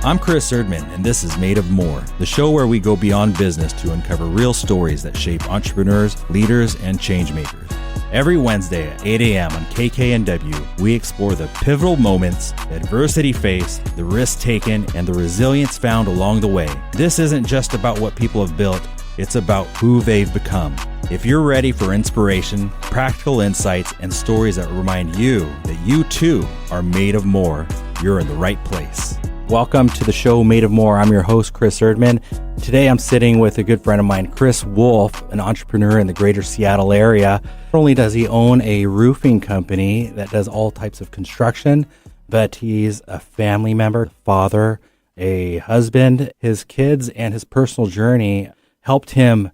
I'm Chris Erdmann, and this is Made of More, the show where we go beyond business to uncover real stories that shape entrepreneurs, leaders, and change makers. Every Wednesday at 8 a.m. on KKNW, we explore the pivotal moments, the adversity faced, the risks taken, and the resilience found along the way. This isn't just about what people have built, it's about who they've become. If you're ready for inspiration, practical insights, and stories that remind you that you too are made of more, you're in the right place. Welcome to the show Made of More. I'm your host, Chris Erdmann. Today I'm sitting with a good friend of mine, Chris Wolf, an entrepreneur in the greater Seattle area. Not only does he own a roofing company that does all types of construction, but he's a family member, father, a husband. His kids and his personal journey helped him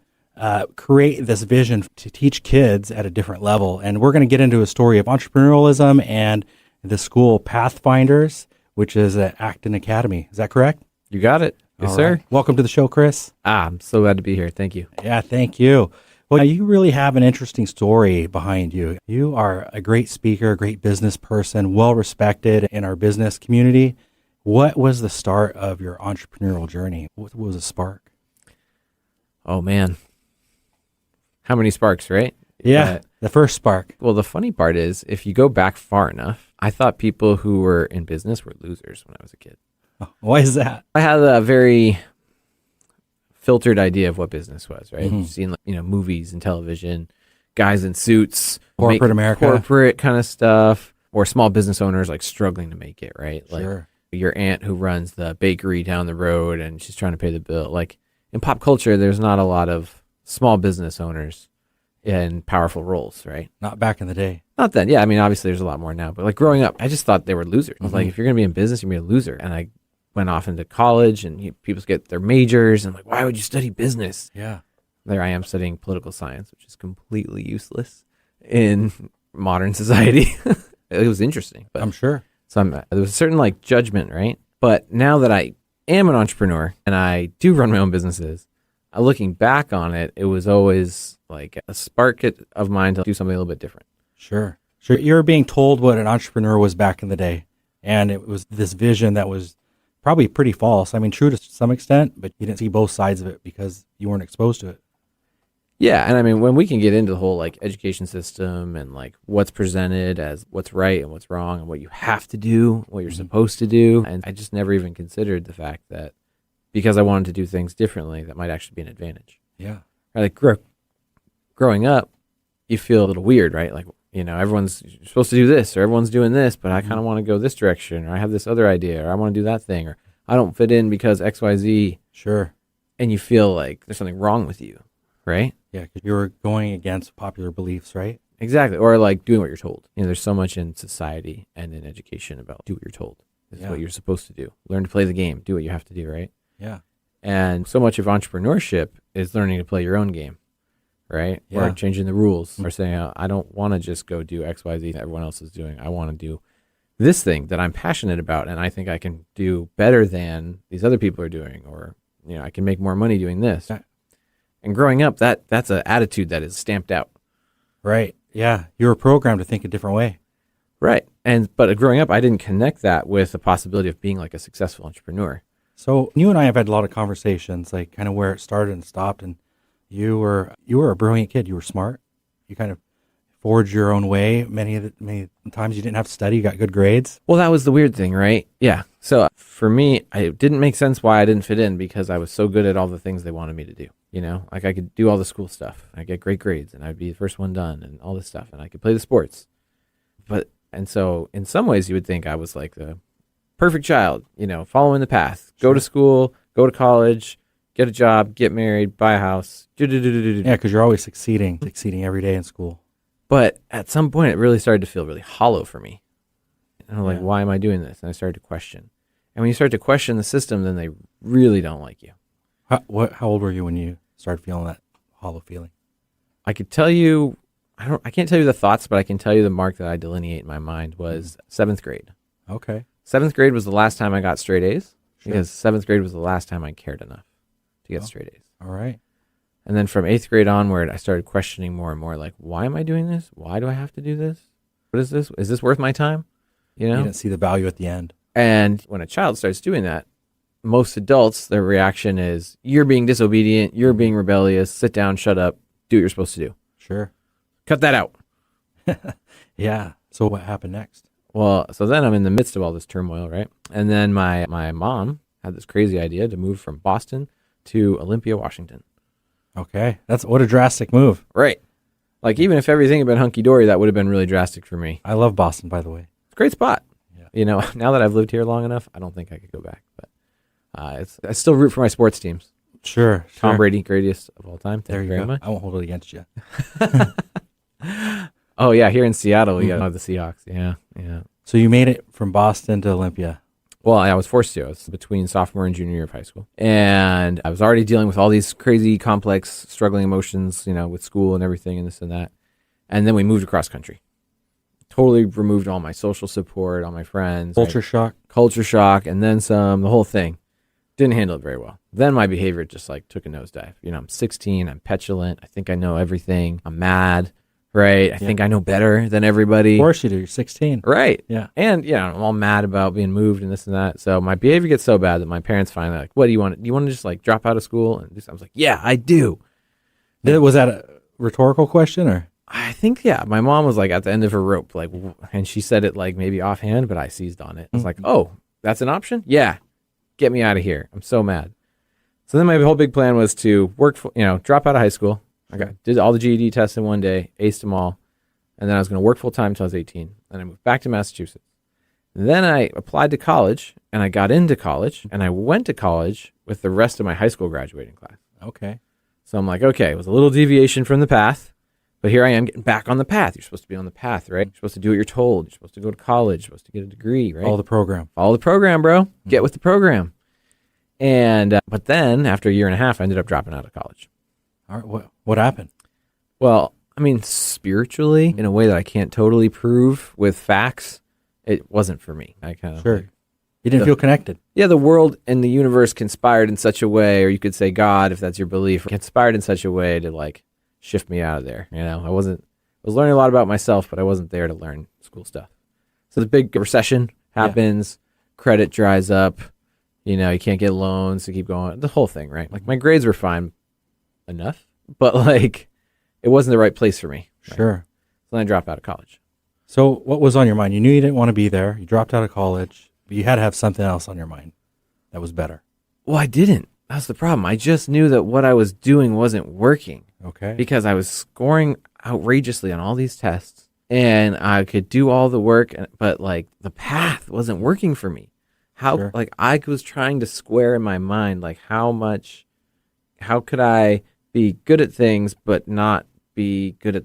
create this vision to teach kids at a different level. And we're going to get into a story of entrepreneurialism and the school Pathfinders, which is at Acton Academy. Is that correct? You got it. Yes, All sir. Right. Welcome to the show, Chris. I'm so glad to be here. Thank you. Yeah, thank you. Well, you really have an interesting story behind you. You are a great speaker, a great business person, well respected in our business community. What was the start of your entrepreneurial journey? What was the spark? Oh, man. How many sparks, right? Yeah, the first spark. Well, the funny part is, if you go back far enough, I thought people who were in business were losers when I was a kid. Oh, why is that? I had a very filtered idea of what business was, right? Mm-hmm. You've seen, movies and television, guys in suits, Corporate America. Corporate kind of stuff, or small business owners like struggling to make it, right? Like Sure. your aunt who runs the bakery down the road and she's trying to pay the bill. Like in pop culture, there's not a lot of small business owners in powerful roles, right? Not back in the day. Not then. Yeah, I mean, obviously there's a lot more now, but like growing up, I just thought they were losers. I was like, if you're going to be in business, you're going to be a loser. And I went off into college and people get their majors and like, why would you study business? Yeah. There I am studying political science, which is completely useless in modern society. It was interesting, but I'm sure. so there was a certain like judgment, right? But now that I am an entrepreneur and I do run my own businesses, looking back on it, it was always like a spark of mine to do something a little bit different. Sure. You're being told what an entrepreneur was back in the day. And it was this vision that was probably pretty false. I mean, true to some extent, but you didn't see both sides of it because you weren't exposed to it. Yeah. And I mean, when we can get into the whole like education system and like what's presented as what's right and what's wrong and what you have to do, what you're supposed to do. And I just never even considered the fact that because I wanted to do things differently, that might actually be an advantage. Yeah. Like growing up, you feel a little weird, right? Like, everyone's supposed to do this or everyone's doing this, but I kind of want to go this direction, or I have this other idea, or I want to do that thing, or I don't fit in because X, Y, Z. Sure. And you feel like there's something wrong with you, right? Yeah, because you were going against popular beliefs, right? Exactly. Or like doing what you're told. There's so much in society and in education about do what you're told. This is what you're supposed to do. Learn to play the game. Do what you have to do, right? Yeah. And so much of entrepreneurship is learning to play your own game, right? Yeah. Or changing the rules, or saying, I don't want to just go do X, Y, Z that everyone else is doing. I want to do this thing that I'm passionate about, and I think I can do better than these other people are doing, or, I can make more money doing this. Yeah. And growing up, that's an attitude that is stamped out. Right. Yeah. You were programmed to think a different way. Right. But growing up, I didn't connect that with the possibility of being like a successful entrepreneur. So you and I have had a lot of conversations, like kind of where it started and stopped. And you were a brilliant kid. You were smart. You kind of forged your own way. Many times you didn't have to study. You got good grades. Well, that was the weird thing, right? Yeah. So for me, it didn't make sense why I didn't fit in, because I was so good at all the things they wanted me to do. Like I could do all the school stuff. I get great grades and I'd be the first one done and all this stuff. And I could play the sports. And so in some ways you would think I was like the perfect child, following the path, go to school, go to college, get a job, get married, buy a house. Yeah, because you're always succeeding every day in school. But at some point it really started to feel really hollow for me. And I'm like, why am I doing this? And I started to question. And when you start to question the system, then they really don't like you. How old were you when you started feeling that hollow feeling? I could tell you, I can't tell you the thoughts, but I can tell you the mark that I delineate in my mind was 7th grade. Okay. 7th grade was the last time I got straight A's, Sure. because 7th grade was the last time I cared enough to get straight A's. All right. And then from 8th grade onward, I started questioning more and more, like, why am I doing this? Why do I have to do this? What is this? Is this worth my time? You didn't see the value at the end. And when a child starts doing that, most adults, their reaction is, you're being disobedient, you're being rebellious, sit down, shut up, do what you're supposed to do. Sure. Cut that out. Yeah. So what happened next? Well, so then I'm in the midst of all this turmoil, right? And then my mom had this crazy idea to move from Boston to Olympia, Washington. Okay. What a drastic move. Right. Like, even if everything had been hunky-dory, that would have been really drastic for me. I love Boston, by the way. It's a great spot. Yeah. You know, now that I've lived here long enough, I don't think I could go back. But I still root for my sports teams. Sure. Tom Brady, greatest of all time. There Thank you very go. much. I won't hold it against you. Oh, yeah, here in Seattle, we got the Seahawks. Yeah, yeah. So you made it from Boston to Olympia. Well, I was forced to. I was between sophomore and junior year of high school. And I was already dealing with all these crazy, complex, struggling emotions, you know, with school and everything and this and that. And then we moved across country. Totally removed all my social support, all my friends. Culture shock. Culture shock, and then some, the whole thing. Didn't handle it very well. Then my behavior just like took a nosedive. You know, I'm 16, I'm petulant, I think I know everything, I'm mad, right? I think I know better than everybody. Of course you do, you're 16. Right. Yeah. And, yeah, I'm all mad about being moved and this and that. So my behavior gets so bad that my parents finally like, what do you want? Do you want to just like drop out of school? And I was like, yeah, I do. Was that a rhetorical question or? I think, yeah, my mom was like at the end of her rope, like, and she said it like maybe offhand, but I seized on it. I was like, oh, that's an option? Yeah. Get me out of here. I'm so mad. So then my whole big plan was to drop out of high school. Did all the GED tests in one day, aced them all. And then I was going to work full time until I was 18. Then I moved back to Massachusetts. And then I applied to college and I got into college and I went to college with the rest of my high school graduating class. Okay. So I'm like, okay, it was a little deviation from the path. But here I am getting back on the path. You're supposed to be on the path, right? You're supposed to do what you're told. You're supposed to go to college. You're supposed to get a degree, right? Follow the program. Follow the program, bro. Get with the program. And but then after a year and a half, I ended up dropping out of college. All right. What happened? Well, I mean, spiritually, in a way that I can't totally prove with facts, it wasn't for me. I kind of Sure. You didn't feel connected. Yeah, the world and the universe conspired in such a way, or you could say God, if that's your belief, conspired in such a way to like shift me out of there. You know, I was learning a lot about myself, but I wasn't there to learn school stuff. So the big recession happens, credit dries up, you know, you can't get loans to keep going, the whole thing, right? Like my grades were fine enough, but like it wasn't the right place for me. Right? Sure. So then I dropped out of college. So what was on your mind? You knew you didn't want to be there. You dropped out of college, but you had to have something else on your mind that was better. Well, I didn't. That's the problem. I just knew that what I was doing wasn't working. Okay. Because I was scoring outrageously on all these tests and I could do all the work, but like the path wasn't working for me. Like I was trying to square in my mind, like how could I be good at things, but not be good at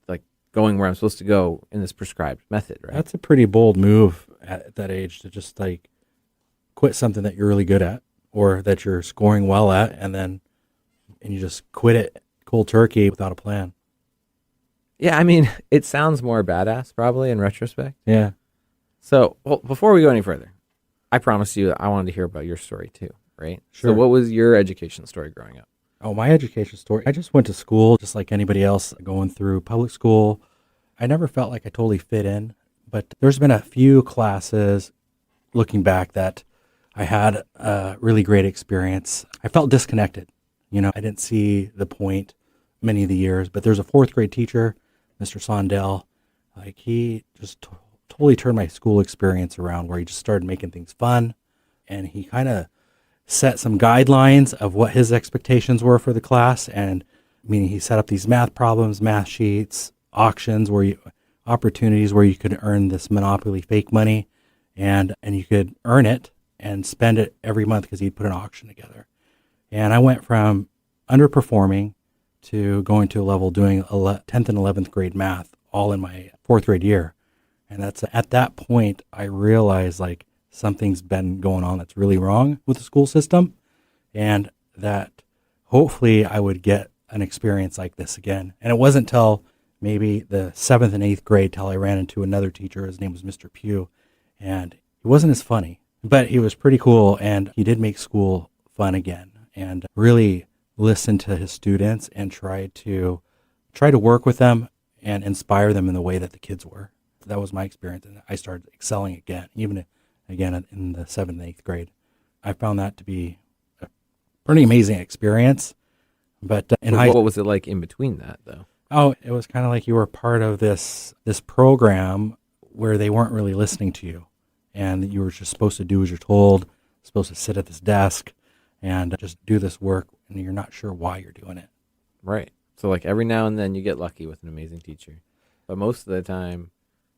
like going where I'm supposed to go in this prescribed method, right? That's a pretty bold move at that age to just like quit something that you're really good at or that you're scoring well at and you just quit it cold turkey without a plan. Yeah, I mean, it sounds more badass probably in retrospect. Yeah. So, well, before we go any further, I promised you that I wanted to hear about your story too, right? Sure. So what was your education story growing up? Oh, my education story. I just went to school just like anybody else going through public school. I never felt like I totally fit in, but there's been a few classes looking back that I had a really great experience. I felt disconnected. You know, I didn't see the point many of the years, but there's a fourth grade teacher, Mr. Sondell. Like he just totally turned my school experience around where he just started making things fun. And he kind of set some guidelines of what his expectations were for the class. And meaning he set up these math problems, math sheets, auctions opportunities where you could earn this Monopoly fake money and you could earn it and spend it every month because he'd put an auction together. And I went from underperforming to going to a level doing 10th and 11th grade math all in my fourth grade year. And that's at that point, I realized like something's been going on that's really wrong with the school system and that hopefully I would get an experience like this again. And it wasn't till maybe the 7th and 8th grade till I ran into another teacher. His name was Mr. Pugh. And he wasn't as funny, but he was pretty cool. And he did make school fun again and really listened to his students and try to work with them and inspire them in the way that the kids were. That was my experience. And I started excelling again, even again in the 7th and 8th grade. I found that to be a pretty amazing experience. But What was it like in between that, though? Oh, it was kind of like you were part of this program where they weren't really listening to you, and you were just supposed to do as you're told, supposed to sit at this desk and just do this work, and you're not sure why you're doing it. Right. So like every now and then you get lucky with an amazing teacher, but most of the time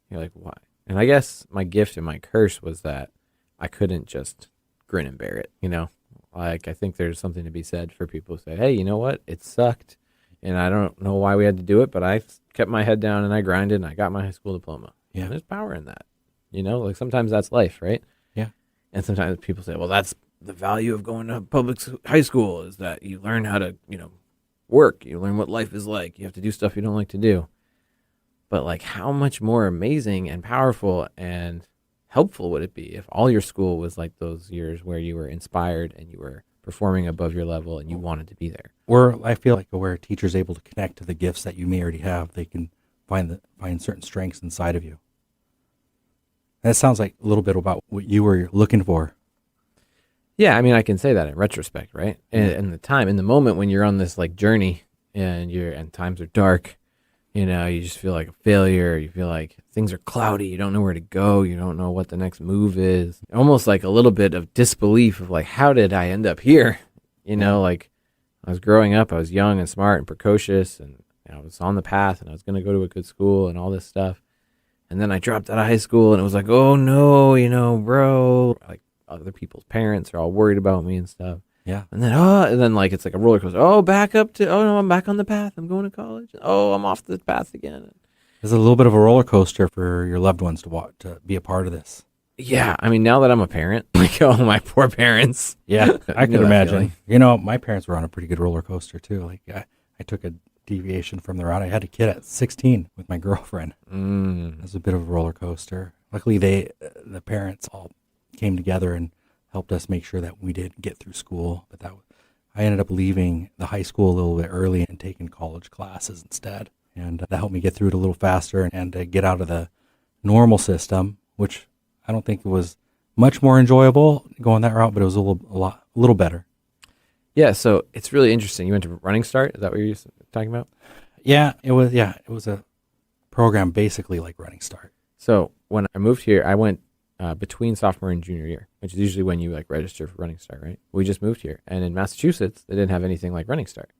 you're like, why? And I guess my gift and my curse was that I couldn't just grin and bear it, you know? Like, I think there's something to be said for people who say, hey, you know what? It sucked, and I don't know why we had to do it, but I kept my head down and I grinded and I got my high school diploma. Yeah. And there's power in that, you know? Like, sometimes that's life, right? Yeah. And sometimes people say, well, that's the value of going to high school is that you learn how to, you know, work. You learn what life is like. You have to do stuff you don't like to do. But, like, how much more amazing and powerful and helpful would it be if all your school was like those years where you were inspired and you were performing above your level and you wanted to be there? Or I feel like where a teacher's able to connect to the gifts that you may already have, they can find certain strengths inside of you. That sounds like a little bit about what you were looking for. Yeah, I mean, I can say that in retrospect, right? And in the moment when you're on this like journey and times are dark, you know, you just feel like a failure. You feel like things are cloudy. You don't know where to go. You don't know what the next move is. Almost like a little bit of disbelief of like, how did I end up here? You know, like I was growing up, I was young and smart and precocious, and I was on the path and I was going to go to a good school and all this stuff. And then I dropped out of high school and it was like, oh no, you know, bro, like other people's parents are all worried about me and stuff. Yeah. And then like it's like a roller coaster. Oh, no, I'm back on the path. I'm going to college. Oh, I'm off the path again. It's a little bit of a roller coaster for your loved ones to be a part of this. Yeah, I mean, now that I'm a parent, like, oh, my poor parents. Yeah, I can imagine. You know, my parents were on a pretty good roller coaster too. Like I took a deviation from the route. I had a kid at 16 with my girlfriend. It was a bit of a roller coaster. Luckily, the parents all came together and helped us make sure that we did get through school. But I ended up leaving the high school a little bit early and taking college classes instead. And that helped me get through it a little faster and get out of the normal system, which I don't think it was much more enjoyable going that route, but it was a little better. Yeah, so it's really interesting. You went to Running Start? Is that what you're talking about? Yeah, it was a program basically like Running Start. So when I moved here, I went between sophomore and junior year, which is usually when you like register for Running Start, right? We just moved here, and in Massachusetts, they didn't have anything like Running Start.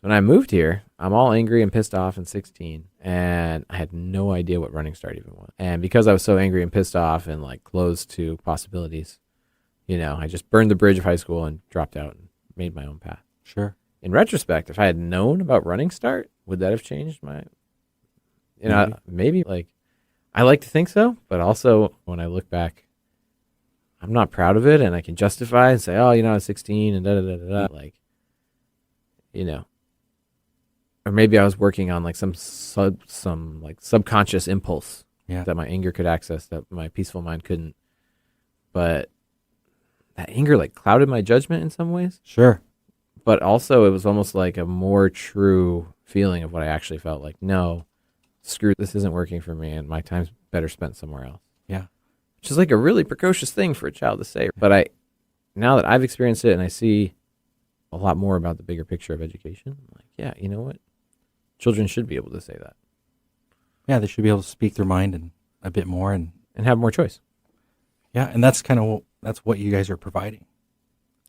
When I moved here, I'm all angry and pissed off and 16, and I had no idea what Running Start even was. And because I was so angry and pissed off and like closed to possibilities, you know, I just burned the bridge of high school and dropped out and made my own path. Sure. In retrospect, if I had known about Running Start, would that have changed my, you know, maybe like, I like to think so, but also when I look back, I'm not proud of it, and I can justify and say, oh, you know, I was 16 and da-da-da-da-da, like, you know. Or maybe I was working on like some like subconscious impulse that my anger could access that my peaceful mind couldn't. But that anger like clouded my judgment in some ways. Sure. But also it was almost like a more true feeling of what I actually felt like, no, screw, this isn't working for me and my time's better spent somewhere else. Yeah. Which is like a really precocious thing for a child to say. But now that I've experienced it and I see a lot more about the bigger picture of education, I'm like, yeah, you know what? Children should be able to say that. Yeah, they should be able to speak their mind and a bit more and have more choice. Yeah, and that's kind of that's what you guys are providing.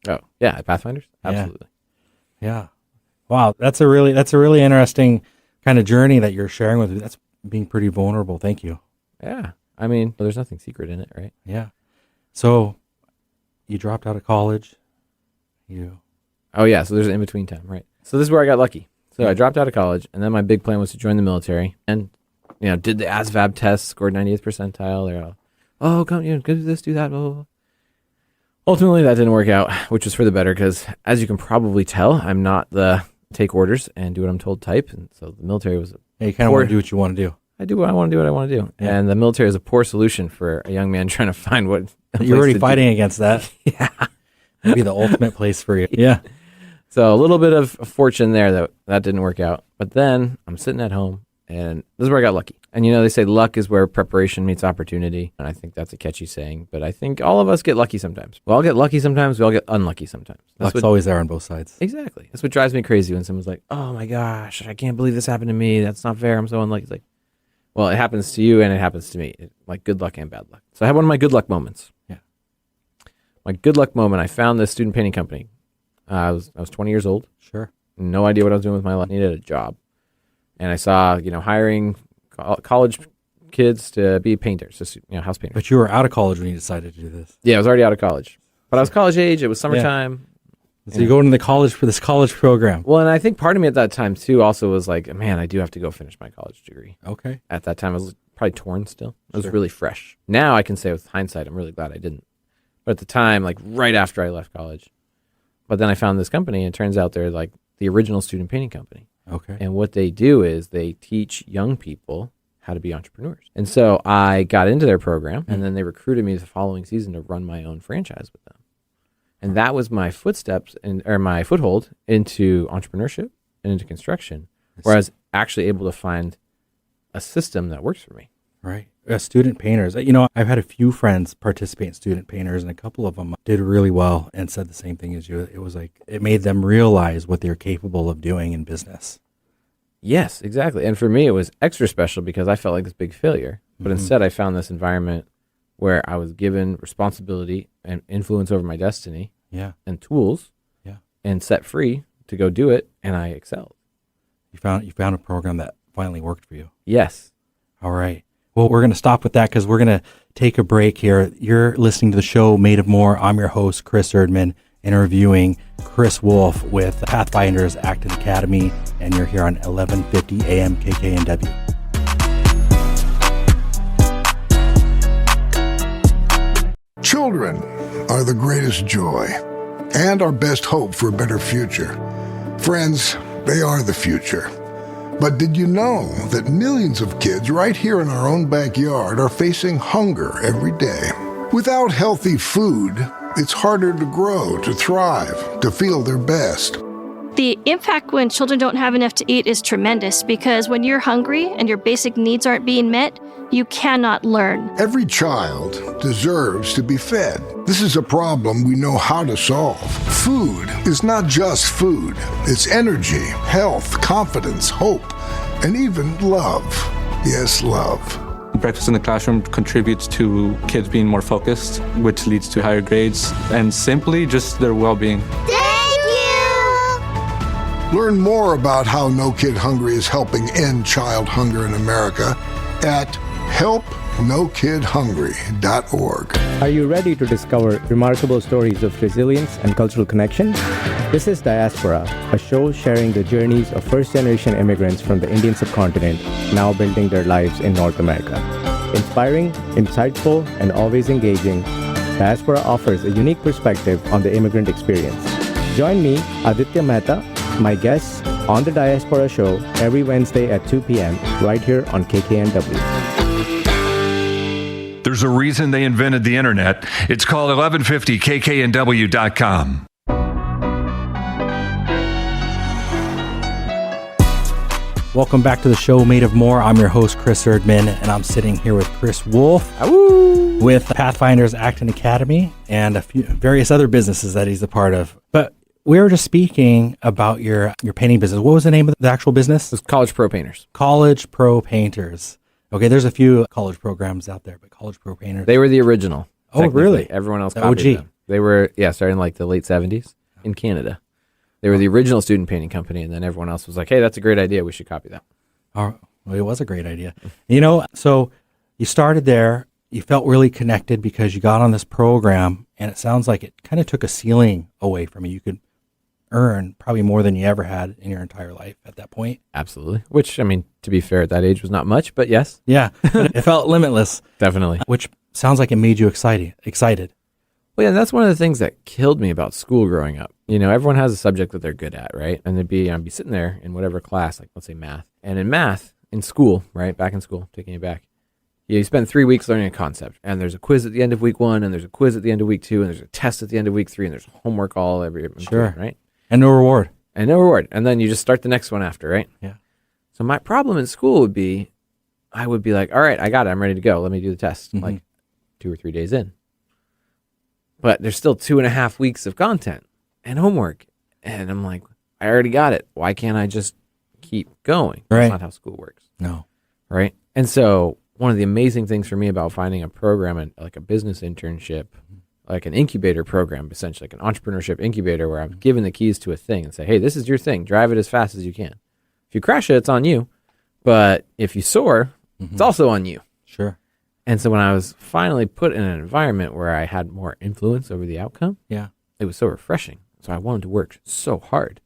Oh, yeah, at Pathfinders? Absolutely. Yeah. Wow, that's a really interesting kind of journey that you're sharing with me. That's being pretty vulnerable. Thank you. Yeah. I mean, there's nothing secret in it, right? Yeah. So you dropped out of college. Oh, yeah, so there's an in-between time, right? So this is where I got lucky. So I dropped out of college, and then my big plan was to join the military, and you know, did the ASVAB test, scored 90th percentile. They're all, oh, come, you know, go do this, do that. Blah, blah, blah. Ultimately, that didn't work out, which was for the better, because as you can probably tell, I'm not the take orders and do what I'm told type, and so the military was. You kind of want to do what you want to do. I do what I want to do. What I want to do, and the military is a poor solution for a young man trying to find what. You're already fighting against that. Yeah, it'd be the ultimate place for you. Yeah. So a little bit of fortune there that didn't work out. But then I'm sitting at home And this is where I got lucky. And they say luck is where preparation meets opportunity. And I think that's a catchy saying, but I think all of us get lucky sometimes. We all get lucky sometimes. We all get unlucky sometimes. Luck's always there on both sides. Exactly. That's what drives me crazy when someone's like, oh my gosh, I can't believe this happened to me. That's not fair. I'm so unlucky. It's like, well, it happens to you and it happens to me. Like good luck and bad luck. So I had one of my good luck moments. Yeah. My good luck moment, I found this student painting company. I was 20 years old. Sure. No idea what I was doing with my life. Needed a job. And I saw, hiring college kids to be painters, just, house painters. But you were out of college when you decided to do this. Yeah, I was already out of college. But I was college age. It was summertime. Yeah. So you go into the college for this college program. Well, and I think part of me at that time, too, also was like, man, I do have to go finish my college degree. Okay. At that time, I was probably torn still. It was really fresh. Now I can say with hindsight, I'm really glad I didn't. But at the time, like right after I left college. But then I found this company, and it turns out they're like the original student painting company. Okay. And what they do is they teach young people how to be entrepreneurs. And so I got into their program, and then they recruited me the following season to run my own franchise with them. And that was my my foothold into entrepreneurship and into construction, where I was actually able to find a system that works for me. Right. Student painters. I've had a few friends participate in student painters, and a couple of them did really well and said the same thing as you. It was like it made them realize what they're capable of doing in business. Yes, exactly. And for me, it was extra special because I felt like this big failure. But instead, I found this environment where I was given responsibility and influence over my destiny and tools and set free to go do it, and I excelled. You found a program that finally worked for you. Yes. All right. Well, we're going to stop with that because we're going to take a break here. You're listening to the show Made of More. I'm your host, Chris Erdmann, interviewing Chris Wolf with Pathfinders Acton Academy, and you're here on 1150 AM KKNW. Children are the greatest joy and our best hope for a better future. Friends, they are the future. But did you know that millions of kids right here in our own backyard are facing hunger every day? Without healthy food, it's harder to grow, to thrive, to feel their best. The impact when children don't have enough to eat is tremendous because when you're hungry and your basic needs aren't being met, you cannot learn. Every child deserves to be fed. This is a problem we know how to solve. Food is not just food. It's energy, health, confidence, hope, and even love. Yes, love. Breakfast in the classroom contributes to kids being more focused, which leads to higher grades, and simply just their well-being. Thank you! Learn more about how No Kid Hungry is helping end child hunger in America at helpnokidhungry.org. Are you ready to discover remarkable stories of resilience and cultural connection? This is Diaspora, a show sharing the journeys of first-generation immigrants from the Indian subcontinent now building their lives in North America. Inspiring, insightful, and always engaging, Diaspora offers a unique perspective on the immigrant experience. Join me, Aditya Mehta, my guests, on the Diaspora Show every Wednesday at 2 p.m. right here on KKNW. There's a reason they invented the internet. It's called 1150kknw.com. Welcome back to the show Made of More. I'm your host, Chris Erdmann, and I'm sitting here with Chris Wolf with Pathfinders Acton Academy and a few various other businesses that he's a part of. But we were just speaking about your painting business. What was the name of the actual business? It's College Pro Painters. College Pro Painters. Okay, there's a few college programs out there, but College Pro Painters. They were the original. Oh, really? Everyone else The copied OG. them. They were, starting in like the late 70s in Canada. They were the original student painting company, and then everyone else was like, hey, that's a great idea. We should copy that. Oh, well, it was a great idea. So you started there. You felt really connected because you got on this program, and it sounds like it kind of took a ceiling away from you. You could earn probably more than you ever had in your entire life at that point. Absolutely. Which, I mean, to be fair, at that age was not much, but yes. Yeah, it felt limitless. Definitely. Which sounds like it made you excited. Well, yeah, that's one of the things that killed me about school growing up. Everyone has a subject that they're good at, right? And I'd be sitting there in whatever class, like let's say math. And in math, in school, right, back in school, taking you back, you spend 3 weeks learning a concept. And there's a quiz at the end of week 1, and there's a quiz at the end of week 2, and there's a test at the end of week 3, and there's homework every Sure. right? And no reward. And no reward. And then you just start the next one after, right? Yeah. So my problem in school would be, I would be like, all right, I got it. I'm ready to go. Let me do the test. Like 2 or 3 days in. But there's still 2.5 weeks of content and homework. And I'm like, I already got it. Why can't I just keep going? Right. That's not how school works. No. Right. And so one of the amazing things for me about finding a program and like a business internship, like an incubator program, essentially like an entrepreneurship incubator where I'm given the keys to a thing and say, hey, this is your thing. Drive it as fast as you can. If you crash it, it's on you. But if you soar, it's also on you. Sure. And so when I was finally put in an environment where I had more influence over the outcome, Yeah. it was so refreshing. So I wanted to work so hard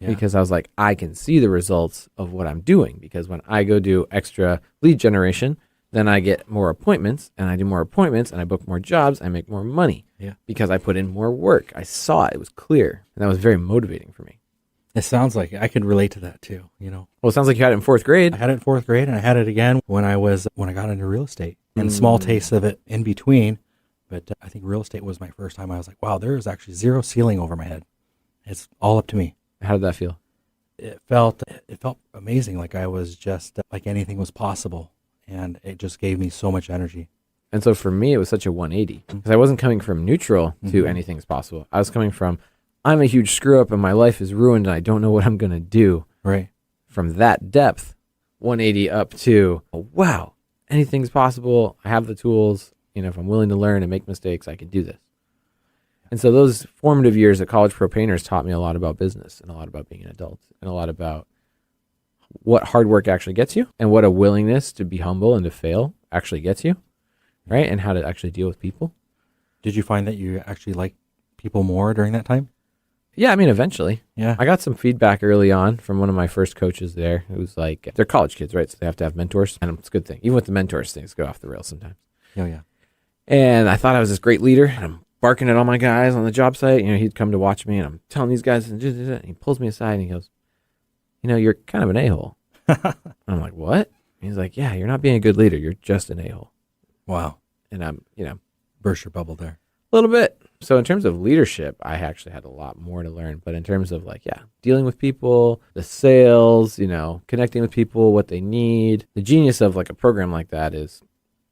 Yeah. because I was like, I can see the results of what I'm doing. Because when I go do extra lead generation, then I get more appointments, and I do more appointments, and I book more jobs, I make more money. Yeah. Because I put in more work. I saw it. It was clear. And that was very motivating for me. It sounds like I could relate to that too, you know. Well, it sounds like you had it in 4th grade. I had it in 4th grade, and I had it again when I got into real estate, and small tastes of it in between. But I think real estate was my first time. I was like, wow, there is actually zero ceiling over my head. It's all up to me. How did that feel? It felt amazing. Like I was just like anything was possible, and it just gave me so much energy. And so for me, it was such a 180 because I wasn't coming from neutral to anything's possible. I was coming from, I'm a huge screw up and my life is ruined and I don't know what I'm going to do. Right. From that depth, 180 up to, oh, wow, anything's possible. I have the tools. You know, if I'm willing to learn and make mistakes, I can do this. And so those formative years at College Pro Painters taught me a lot about business and a lot about being an adult and a lot about what hard work actually gets you and what a willingness to be humble and to fail actually gets you, right? And how to actually deal with people. Did you find that you actually liked people more during that time? Yeah, I mean, eventually. Yeah. I got some feedback early on from one of my first coaches there. It was like, they're college kids, right? So they have to have mentors. And it's a good thing. Even with the mentors, things go off the rails sometimes. Oh, yeah. And I thought I was this great leader, and I'm barking at all my guys on the job site. You know, he'd come to watch me, and I'm telling these guys, and he pulls me aside, and he goes, you know, you're kind of an a-hole. I'm like, what? And he's like, yeah, you're not being a good leader. You're just an a-hole. Wow. And I'm, you know. Burst your bubble there. A little bit. So in terms of leadership, I actually had a lot more to learn. But in terms of like, yeah, dealing with people, the sales, you know, connecting with people, what they need. The genius of like a program like that is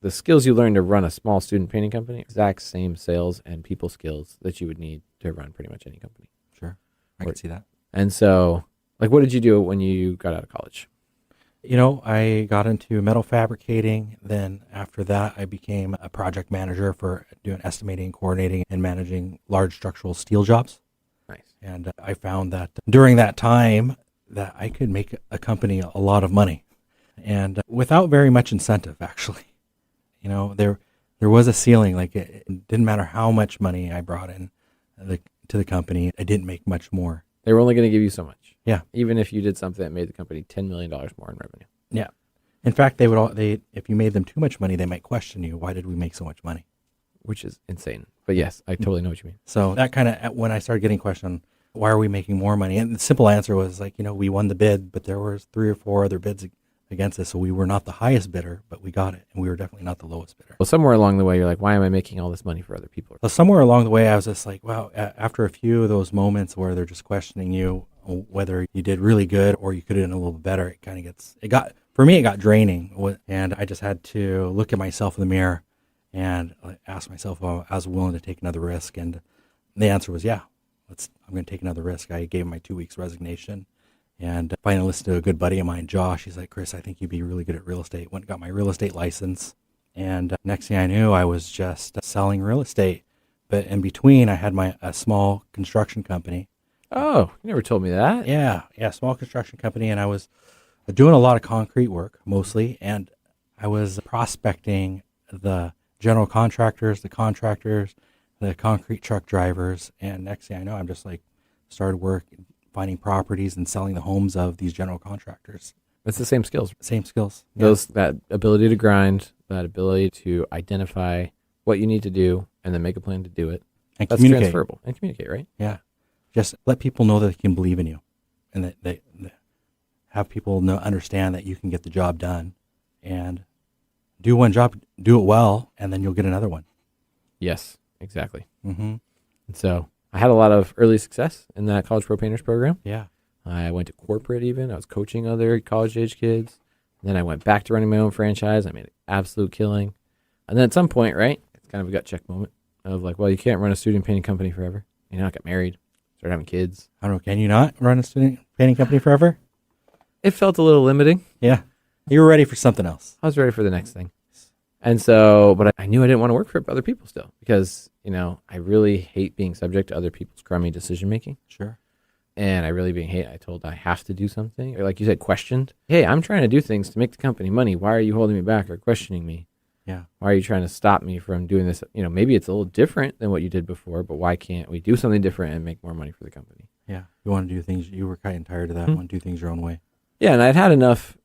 the skills you learn to run a small student painting company, exact same sales and people skills that you would need to run pretty much any company. Sure. I can see that. And so, like, what did you do when you got out of college? You know, I got into metal fabricating. Then after that, I became a project manager for doing estimating, coordinating, and managing large structural steel jobs. Nice. And I found that during that time that I could make a company a lot of money, and without very much incentive, actually. You know, there was a ceiling. Like it didn't matter how much money I brought in to the company, I didn't make much more. They were only going to give you so much. Yeah. Even if you did something that made the company $10 million more in revenue. Yeah. In fact, if you made them too much money, they might question you. Why did we make so much money? Which is insane. But yes, I totally know what you mean. So that kind of, when I started getting questioned, why are we making more money? And the simple answer was like, you know, we won the bid, but there was 3 or 4 other bids against us. So we were not the highest bidder, but we got it. And we were definitely not the lowest bidder. Well, somewhere along the way, you're like, why am I making all this money for other people? So somewhere along the way, I was just like, wow, after a few of those moments where they're just questioning you, whether you did really good or you could have done a little bit better, for me, it got draining. And I just had to look at myself in the mirror and ask myself if I was willing to take another risk. And the answer was, yeah, I'm going to take another risk. I gave my 2 weeks resignation and finally listened to a good buddy of mine, Josh. He's like, Chris, I think you'd be really good at real estate. Went and got my real estate license. And next thing I knew, I was just selling real estate. But in between, I had a small construction company. Oh, you never told me that. Yeah, small construction company. And I was doing a lot of concrete work, mostly. And I was prospecting the general contractors, the contractors, the concrete truck drivers. And next thing I know, I'm just like started work, finding properties and selling the homes of these general contractors. It's the same skills. Same skills. Yeah. That ability to grind, that ability to identify what you need to do and then make a plan to do it. And that's communicate. Transferable. And communicate, right? Yeah. Just let people know that they can believe in you and that they have people understand that you can get the job done and do one job, do it well, and then you'll get another one. Yes, exactly. Mm-hmm. And so I had a lot of early success in that College Pro Painters program. Yeah. I went to corporate even. I was coaching other college-age kids. And then I went back to running my own franchise. I made an absolute killing. And then at some point, right, it's kind of a gut check moment of like, well, you can't run a student painting company forever. You know, I got married, started having kids. I don't know. Can you not run a student painting company forever? It felt a little limiting. Yeah. You were ready for something else. I was ready for the next thing. And so, but I knew I didn't want to work for other people still because, you know, I really hate being subject to other people's crummy decision making. Sure. And I really I told I have to do something. Or like you said, questioned. Hey, I'm trying to do things to make the company money. Why are you holding me back or questioning me? Yeah. Why are you trying to stop me from doing this? You know, maybe it's a little different than what you did before, but why can't we do something different and make more money for the company? Yeah. You want to do things, you were kind of tired of that. You want to do things your own way. Yeah. And I'd had enough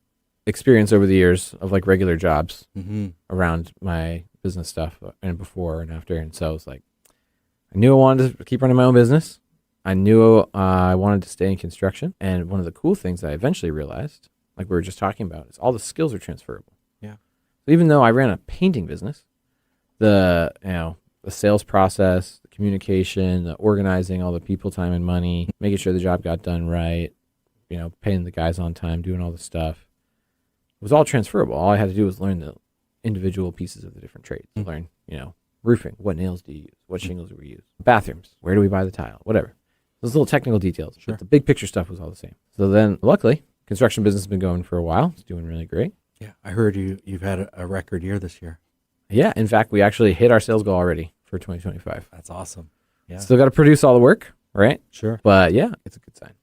experience over the years of like regular jobs around my business stuff and before and after. And so I was like, I knew I wanted to keep running my own business. I knew I wanted to stay in construction. And one of the cool things I eventually realized, like we were just talking about, is all the skills are transferable. Yeah. So even though I ran a painting business, the sales process, the communication, the organizing, all the people, time and money, making sure the job got done right, you know, paying the guys on time, doing all the stuff, it was all transferable. All I had to do was learn the individual pieces of the different trades. Learn, you know, roofing, what nails do you use? What shingles do we use? Bathrooms, where do we buy the tile? Whatever. Those little technical details. Sure. But the big picture stuff was all the same. So then, luckily, construction business has been going for a while. It's doing really great. Yeah. I heard you've had a record year this year. Yeah. In fact, we actually hit our sales goal already for 2025. That's awesome. Yeah. Still got to produce all the work, right? Sure. But yeah, it's a good sign.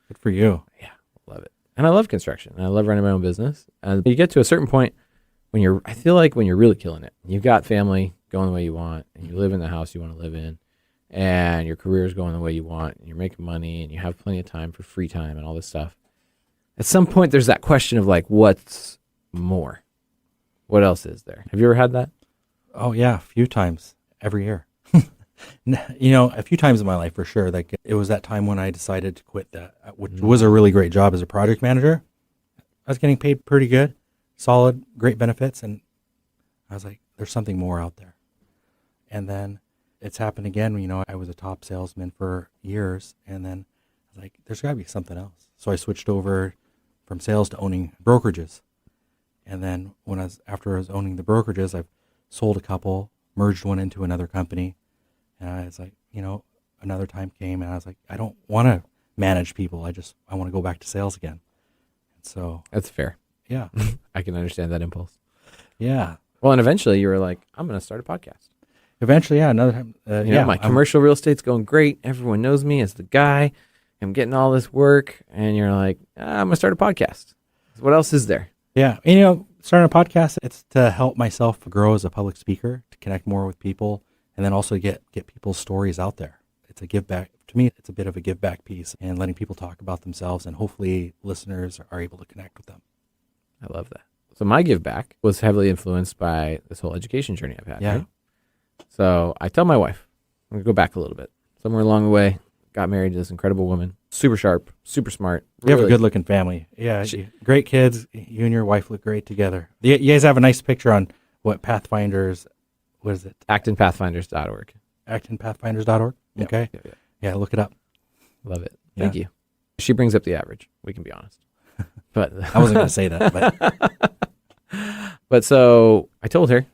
Good for you. Yeah. Love it. And I love construction. And I love running my own business. And you get to a certain point when I feel like when you're really killing it, you've got family going the way you want, and you live in the house you want to live in, and your career is going the way you want, and you're making money, and you have plenty of time for free time and all this stuff. At some point, there's that question of like, what's more? What else is there? Have you ever had that? Oh yeah, a few times every year. You know, a few times in my life for sure. Like it was that time when I decided to quit that, which was a really great job as a project manager. I was getting paid pretty good, solid, great benefits, and I was like, there's something more out there. And then it's happened again. You know, I was a top salesman for years, and then I was like, there's got to be something else. So I switched over from sales to owning brokerages. And then after I was owning the brokerages, I've sold a couple, merged one into another company. And I was like, you know, another time came and I was like, I don't want to manage people. I want to go back to sales again. And so That's fair. Yeah. I can understand that impulse. Yeah. Well, and eventually you were like, I'm going to start a podcast. Eventually, yeah. Another time. You know, my commercial real estate's going great. Everyone knows me as the guy. I'm getting all this work. And you're like, I'm going to start a podcast. What else is there? Yeah. And, you know, starting a podcast, it's to help myself grow as a public speaker, to connect more with people, and then also get people's stories out there. It's a give back. To me, it's a bit of a give back piece and letting people talk about themselves, and hopefully listeners are able to connect with them. I love that. So my give back was heavily influenced by this whole education journey I've had. Yeah. Right? So I tell my wife, I'm going to go back a little bit. Somewhere along the way, got married to this incredible woman, super sharp, super smart. You have a good looking family. Yeah. Great kids. You and your wife look great together. You guys have a nice picture on what Pathfinders, what is it? ActonPathfinders.org. ActonPathfinders.org. Yep. Okay. Yep. Yeah, look it up. Love it. Yeah. Thank you. She brings up the average. We can be honest. But I wasn't going to say that. But so I told her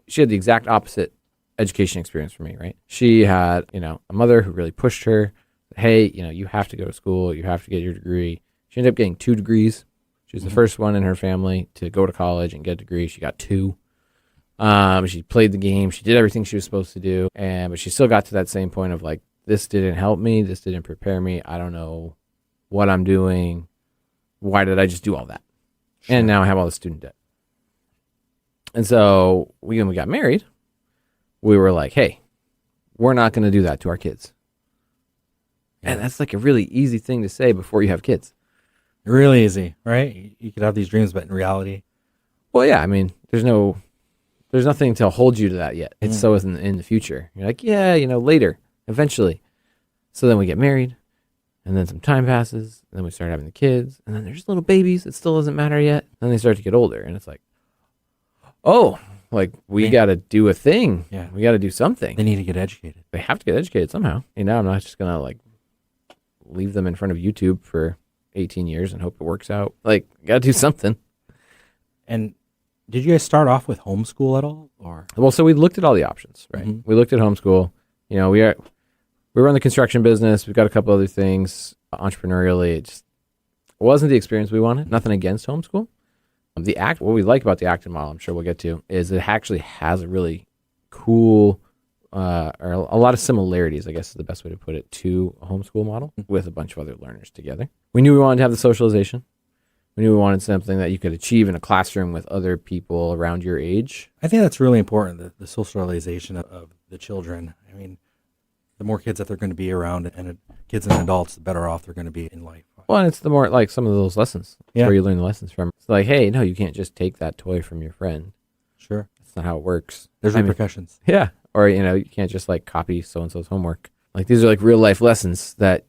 she had the exact opposite education experience for me, right? She had, you know, a mother who really pushed her. Hey, you know, you have to go to school. You have to get your degree. She ended up getting 2 degrees. She was the first one in her family to go to college and get a degree. She got 2. She played the game. She did everything she was supposed to do. But she still got to that same point of like, this didn't help me. This didn't prepare me. I don't know what I'm doing. Why did I just do all that? Sure. And now I have all the student debt. And so when we got married, we were like, hey, we're not going to do that to our kids. And that's like a really easy thing to say before you have kids. Really easy, right? You could have these dreams, but in reality. Well, yeah, I mean, there's nothing to hold you to that yet. It's so in the future. You're like, yeah, you know, later, eventually. So then we get married, and then some time passes, and then we start having the kids, and then there's little babies. It still doesn't matter yet. Then they start to get older, and it's like, oh, like we got to do a thing. Yeah. We got to do something. They need to get educated. They have to get educated somehow. You know, I'm not just going to like leave them in front of YouTube for 18 years and hope it works out. Like, got to do something. And did you guys start off with homeschool at all, or? Well, so we looked at all the options, right? Mm-hmm. We looked at homeschool. You know, we run the construction business. We've got a couple other things entrepreneurially. It just wasn't the experience we wanted. Nothing against homeschool. What we like about the Acton model, I'm sure we'll get to, is it actually has a really cool, or a lot of similarities, I guess is the best way to put it, to a homeschool model with a bunch of other learners together. We knew we wanted to have the socialization. We knew we wanted something that you could achieve in a classroom with other people around your age. I think that's really important, the socialization of the children. I mean, the more kids that they're going to be around, and kids and adults, the better off they're going to be in life. Well, and it's the more like some of those lessons where you learn the lessons from. It's like, hey, no, you can't just take that toy from your friend. Sure. That's not how it works. There's repercussions. Yeah. Or, you can't just like copy so-and-so's homework. Like these are like real life lessons that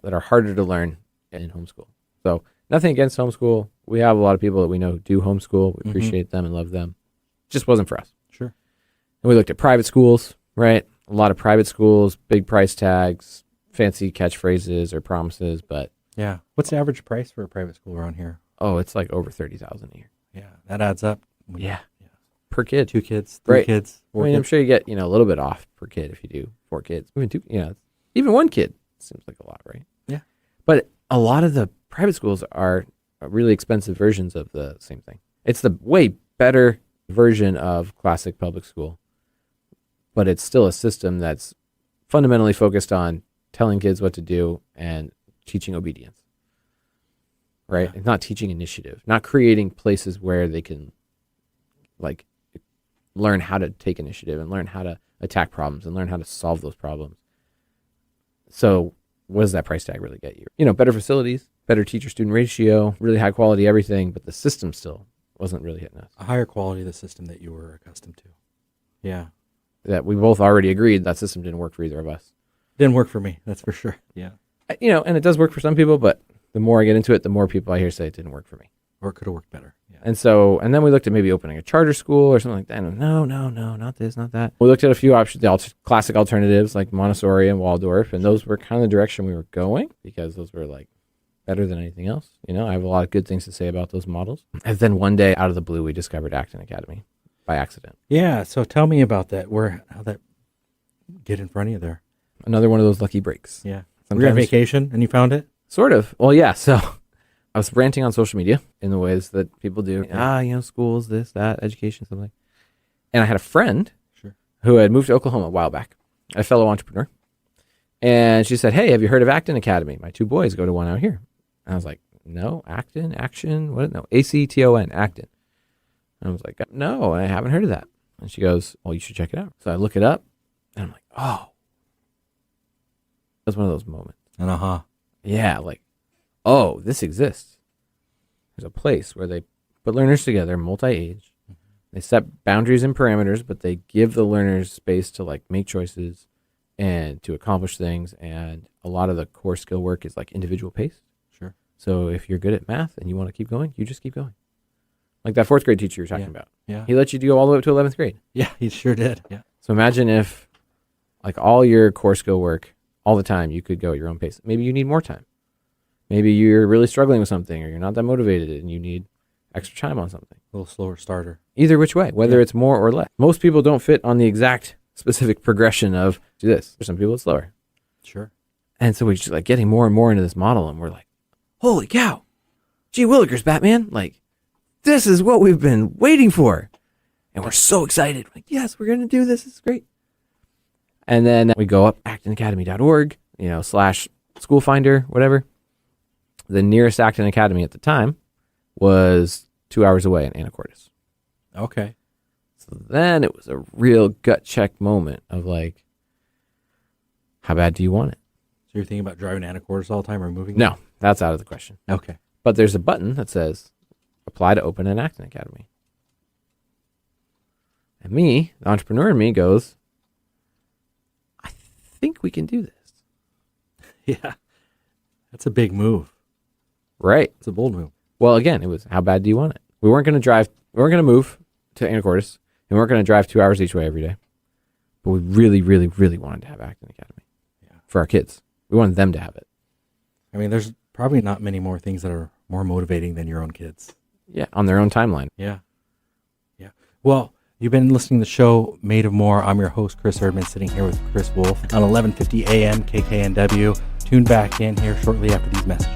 that are harder to learn in homeschool. So nothing against homeschool. We have a lot of people that we know do homeschool. We appreciate them and love them. Just wasn't for us. Sure. And we looked at private schools, right? A lot of private schools, big price tags, fancy catchphrases or promises, but yeah. What's the average price for a private school around here? oh, it's like over $30,000 a year. Yeah, that adds up. Yeah. Per kid. 2 kids, 3 kids, 4 I mean, kids. I'm sure you get, a little bit off per kid if you do 4 kids. Even 2, even 1 kid seems like a lot, right? Yeah. But a lot of the private schools are really expensive versions of the same thing. It's the way better version of classic public school, but it's still a system that's fundamentally focused on telling kids what to do and teaching obedience, right? It's not teaching initiative, not creating places where they can like learn how to take initiative and learn how to attack problems and learn how to solve those problems. So what does that price tag really get you? Better facilities, better teacher-student ratio, really high quality everything, but the system still wasn't really hitting us. A higher quality of the system that you were accustomed to. Yeah. That we both already agreed that system didn't work for either of us. Didn't work for me, that's for sure. Yeah. And it does work for some people, but the more I get into it, the more people I hear say it didn't work for me. Or it could have worked better. Yeah. And then we looked at maybe opening a charter school or something like that. And no, not this, not that. We looked at a few options, the classic alternatives like Montessori and Waldorf, and those were kind of the direction we were going because those were like better than anything else. I have a lot of good things to say about those models. And then one day, out of the blue, we discovered Acton Academy by accident. Yeah, so tell me about that. How'd that get in front of you there? Another one of those lucky breaks. Yeah. Were you on vacation and you found it? Sort of. Well, yeah. So I was ranting on social media in the ways that people do. Schools, this, that, education, something. And I had a friend who had moved to Oklahoma a while back, a fellow entrepreneur. And she said, hey, have you heard of Acton Academy? My 2 boys go to one out here. And I was like, no, Acton, Action, what? No, Acton, Acton. And I was like, no, I haven't heard of that. And she goes, well, you should check it out. So I look it up, and I'm like, oh. That's one of those moments. And Yeah, like, oh, this exists. There's a place where they put learners together, multi-age. They set boundaries and parameters, but they give the learners space to like make choices and to accomplish things. And a lot of the core skill work is like individual paced. Sure. So if you're good at math and you want to keep going, you just keep going. Like that 4th grade teacher you're talking about. Yeah. He let you go all the way up to 11th grade. Yeah, he sure did. Yeah. So imagine if like all your core skill work all the time, you could go at your own pace. Maybe you need more time. Maybe you're really struggling with something or you're not that motivated and you need extra time on something. A little slower starter. Either which way, whether it's more or less. Most people don't fit on the exact specific progression of do this. For some people, it's slower. Sure. And so we're just like getting more and more into this model and we're like, holy cow, gee willikers, Batman. Like, this is what we've been waiting for. And we're so excited. Like, yes, we're going to do this. This is great. And then we go up actonacademy.org, / school finder, whatever. The nearest Acton Academy at the time was 2 hours away in Anacortes. Okay. So then it was a real gut check moment of like, how bad do you want it? So you're thinking about driving Anacortes all the time or moving? No, that's out of the question. Okay. But there's a button that says, apply to open an Acton Academy. And me, the entrepreneur in me goes, I think we can do this. Yeah. That's a big move. Right. It's a bold move. Well, again, it was, how bad do you want it? We weren't going to move to Anacortes. And we weren't going to drive 2 hours each way every day. But we really, really, really wanted to have Acton Academy for our kids. We wanted them to have it. I mean, there's probably not many more things that are more motivating than your own kids. Yeah, on their own timeline. Yeah. Yeah. Well, you've been listening to the show Made of More. I'm your host, Chris Erdmann, sitting here with Chris Wolf on 1150 AM KKNW. Tune back in here shortly after these messages.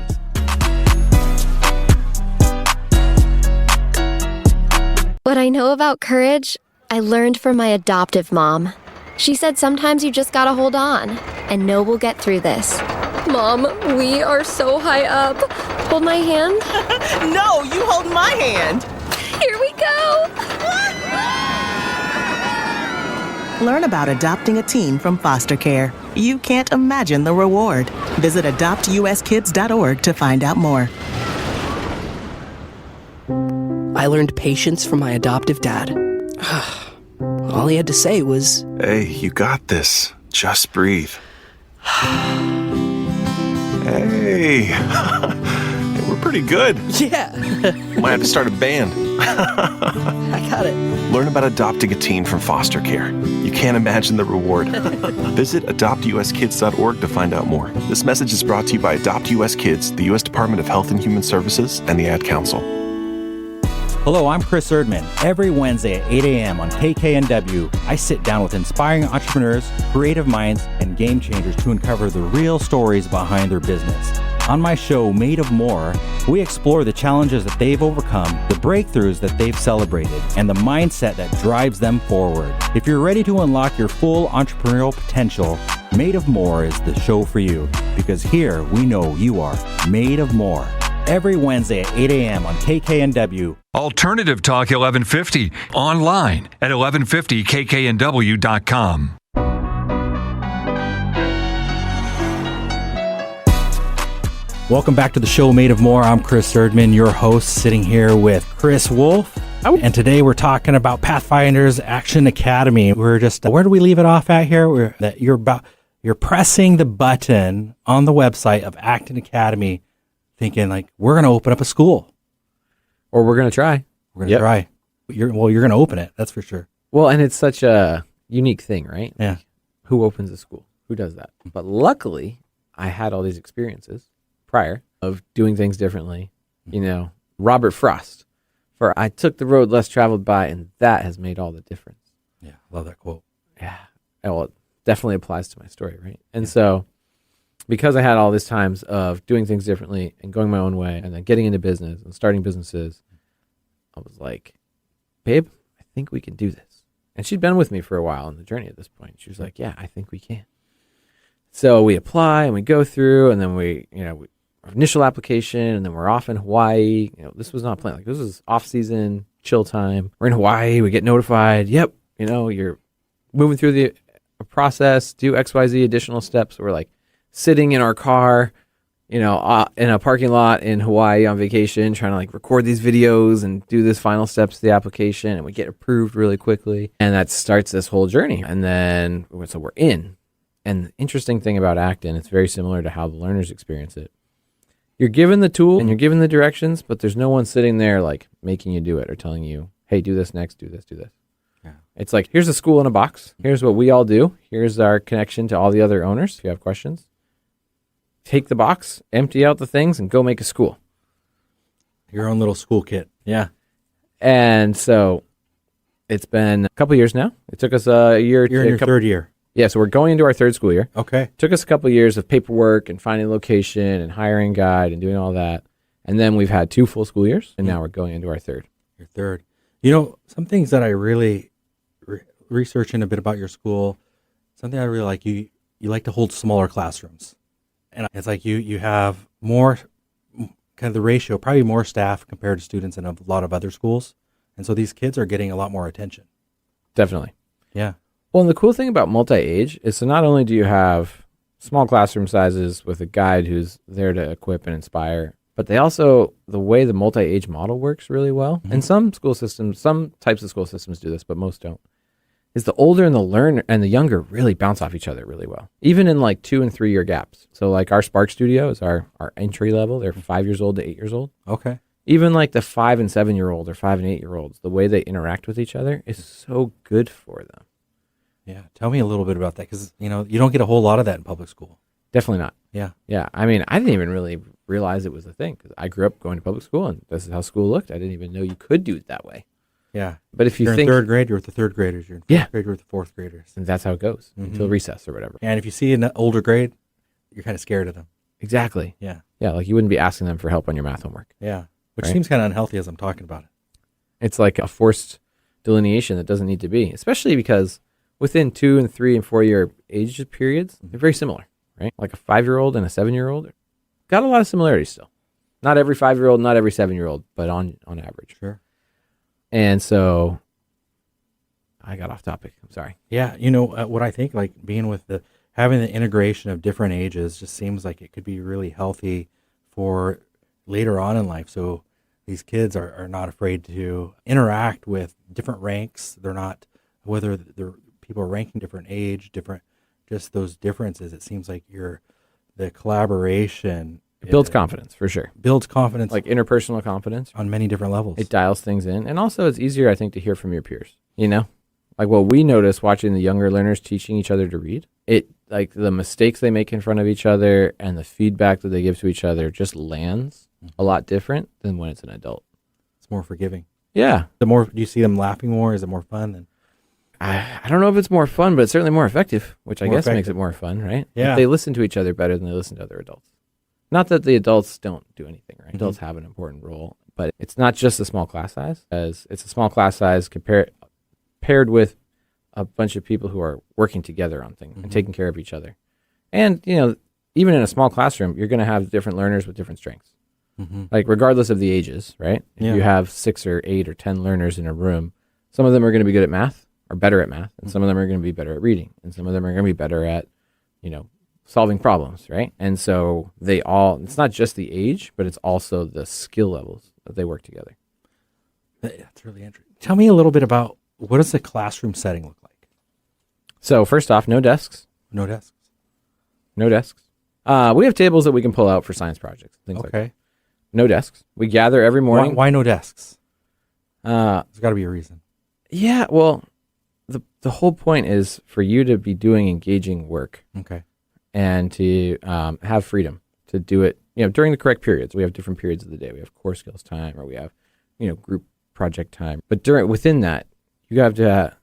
What I know about courage, I learned from my adoptive mom. She said sometimes you just gotta hold on and know we'll get through this. Mom, we are so high up. Hold my hand. No, you hold my hand. Here we go. Learn about adopting a teen from foster care. You can't imagine the reward. Visit adoptuskids.org to find out more. I learned patience from my adoptive dad. All he had to say was, "Hey, you got this. Just breathe." Hey, we're pretty good. yeah, Might have to start a band. I got it. Learn about adopting a teen from foster care. You can't imagine the reward. Visit adoptuskids.org to find out more. This message is brought to you by Adopt US Kids, the U.S. Department of Health and Human Services, and the Ad Council. Hello, I'm Chris Erdmann. Every Wednesday at 8 a.m. on KKNW, I sit down with inspiring entrepreneurs, creative minds, and game changers to uncover the real stories behind their business. On my show, Made of More, we explore the challenges that they've overcome, the breakthroughs that they've celebrated, and the mindset that drives them forward. If you're ready to unlock your full entrepreneurial potential, Made of More is the show for you, because here we know you are made of more. Every Wednesday at 8 a.m. on KKNW. Alternative Talk 1150. Online at 1150kknw.com. Welcome back to the show Made of More. I'm Chris Erdmann, your host, sitting here with Chris Wolf. And today we're talking about Pathfinders Acton Academy. We're just, where do we leave it off at here? You're pressing the button on the website of Acton Academy, thinking like, we're going to open up a school. Or we're going to try. We're going to try. You're going to open it. That's for sure. Well, and it's such a unique thing, right? Yeah. Who opens a school? Who does that? But luckily, I had all these experiences prior of doing things differently. You know, Robert Frost, for I took the road less traveled by, and that has made all the difference. Yeah, love that quote. Yeah. Well, it definitely applies to my story, right? And so, because I had all these times of doing things differently and going my own way and then getting into business and starting businesses, I was like, babe, I think we can do this. And she'd been with me for a while on the journey at this point. She was like, yeah, I think we can. So we apply and we go through, and then we initial application, and then we're off in Hawaii. This was not planned. Like, this was off season, chill time. We're in Hawaii. We get notified. Yep. You're moving through the process, do XYZ additional steps. We're like sitting in our car, in a parking lot in Hawaii on vacation, trying to like record these videos and do this final steps of the application. And we get approved really quickly. And that starts this whole journey. And then, so we're in. And the interesting thing about Acton, it's very similar to how the learners experience it. You're given the tool and you're given the directions, but there's no one sitting there like making you do it or telling you, hey, do this next, do this, do this. Yeah. It's like, here's a school in a box. Here's what we all do. Here's our connection to all the other owners. If you have questions, take the box, empty out the things, and go make a school. Your own little school kit. Yeah. And so it's been a couple years now. It took us a year. You're in your third year. Yeah, so we're going into our third school year. Okay. Took us a couple of years of paperwork and finding location and hiring a guide and doing all that. And then we've had 2 full school years, and now we're going into our third. Your third. Some things that I really researching a bit about your school, something I really like, you like to hold smaller classrooms. And it's like you have more, kind of the ratio, probably more staff compared to students in a lot of other schools. And so these kids are getting a lot more attention. Definitely. Yeah. Well, and the cool thing about multi-age is, so not only do you have small classroom sizes with a guide who's there to equip and inspire, but they also, the way the multi-age model works really well, and some school systems, some types of school systems do this, but most don't, is the older and the learner and the younger really bounce off each other really well, even in like 2 and 3 year gaps. So like our Spark Studio is our entry level. They're 5 years old to 8 years old. Okay. Even like the 5 and 7 year old or 5 and 8 year olds, the way they interact with each other is so good for them. Yeah. Tell me a little bit about that, because, you don't get a whole lot of that in public school. Definitely not. Yeah. Yeah. I mean, I didn't even really realize it was a thing because I grew up going to public school and this is how school looked. I didn't even know you could do it that way. Yeah. But if you you're think in third grade, you're with the third graders. You're in fourth grade, you're with the fourth graders. And that's how it goes until recess or whatever. And if you see an older grade, you're kind of scared of them. Exactly. Yeah. Yeah. Like you wouldn't be asking them for help on your math homework. Yeah. Which right? seems kind of unhealthy as I'm talking about it. It's like a forced delineation that doesn't need to be, especially because within 2 and 3 and 4 year age periods, they're very similar, right? Like a 5-year-old and a 7-year-old got a lot of similarities still. Not every 5-year-old, not every 7-year-old, but on average. Sure. And so I got off topic. I'm sorry. Yeah. What I think, like being with having the integration of different ages just seems like it could be really healthy for later on in life. So these kids are not afraid to interact with different ranks. They're not, whether they're people are ranking different age, different, just those differences. It seems like the collaboration. It builds confidence for sure. Builds confidence. Like interpersonal confidence. On many different levels. It dials things in. And also it's easier, I think, to hear from your peers, Like what we notice watching the younger learners teaching each other to read, like the mistakes they make in front of each other and the feedback that they give to each other just lands a lot different than when it's an adult. It's more forgiving. Yeah. Do you see them laughing more? Is it more fun than? I don't know if it's more fun, but it's certainly more effective, which I guess makes it more fun, right? Yeah. They listen to each other better than they listen to other adults. Not that the adults don't do anything, right? Adults have an important role, but it's not just a small class size, as it's a small class size paired with a bunch of people who are working together on things and taking care of each other. And, even in a small classroom, you're going to have different learners with different strengths. Like regardless of the ages, right? If you have 6 or 8 or 10 learners in a room, some of them are going to be good at math or better at math, and some of them are going to be better at reading, and some of them are going to be better at, solving problems, right? And so it's not just the age, but it's also the skill levels that they work together. That's really interesting. Tell me a little bit about what does the classroom setting look like? So first off, no desks. No desks. No desks. We have tables that we can pull out for science projects, things like that. No desks. We gather every morning. Why no desks? There's got to be a reason. Yeah, well, the whole point is for you to be doing engaging work. Okay. And to have freedom to do it, during the correct periods. We have different periods of the day. We have core skills time, or we have, group project time. But within that, you have to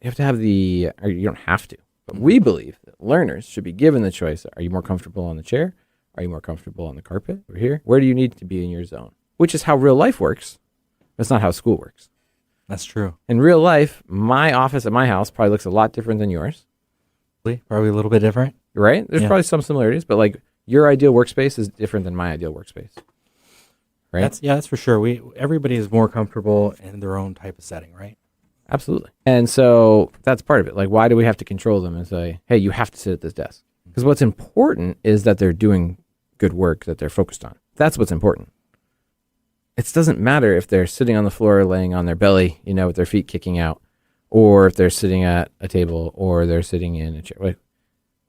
have or you don't have to. But we believe that learners should be given the choice. Are you more comfortable on the chair? Are you more comfortable on the carpet over here? Where do you need to be in your zone? Which is how real life works. That's not how school works. That's true. In real life, my office at my house probably looks a lot different than yours. Probably a little bit different. Right? There's probably some similarities, but like your ideal workspace is different than my ideal workspace. Right? That's for sure. Everybody is more comfortable in their own type of setting, right? Absolutely. And so that's part of it. Like, why do we have to control them and say, hey, you have to sit at this desk? Because what's important is that they're doing good work that they're focused on. That's what's important. It doesn't matter if they're sitting on the floor, laying on their belly, with their feet kicking out, or if they're sitting at a table, or they're sitting in a chair,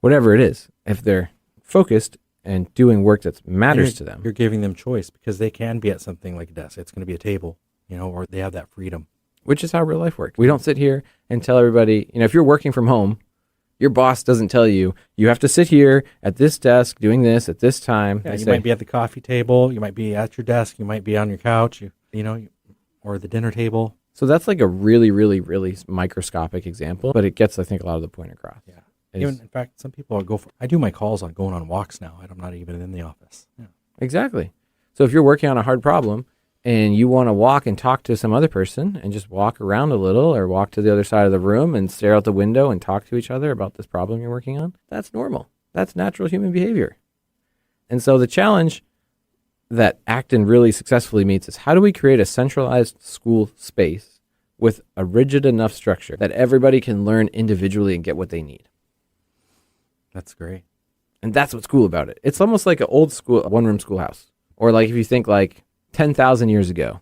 whatever it is. If they're focused and doing work that matters to them. You're giving them choice because they can be at something like a desk. It's going to be a table, or they have that freedom. Which is how real life works. We don't sit here and tell everybody, if you're working from home, your boss doesn't tell you, you have to sit here at this desk doing this at this time. Yeah, you might be at the coffee table. You might be at your desk. You might be on your couch, or the dinner table. So that's like a really, really, really microscopic example, but it gets, I think, a lot of the point across. Yeah. In fact, some people I do my calls on going on walks now. I'm not even in the office. Yeah. Exactly. So if you're working on a hard problem and you want to walk and talk to some other person and just walk around a little or walk to the other side of the room and stare out the window and talk to each other about this problem you're working on, that's normal. That's natural human behavior. And so the challenge that Acton really successfully meets is how do we create a centralized school space with a rigid enough structure that everybody can learn individually and get what they need? That's great. And that's what's cool about it. It's almost like an old school, one-room schoolhouse. Or like if you think like 10,000 years ago,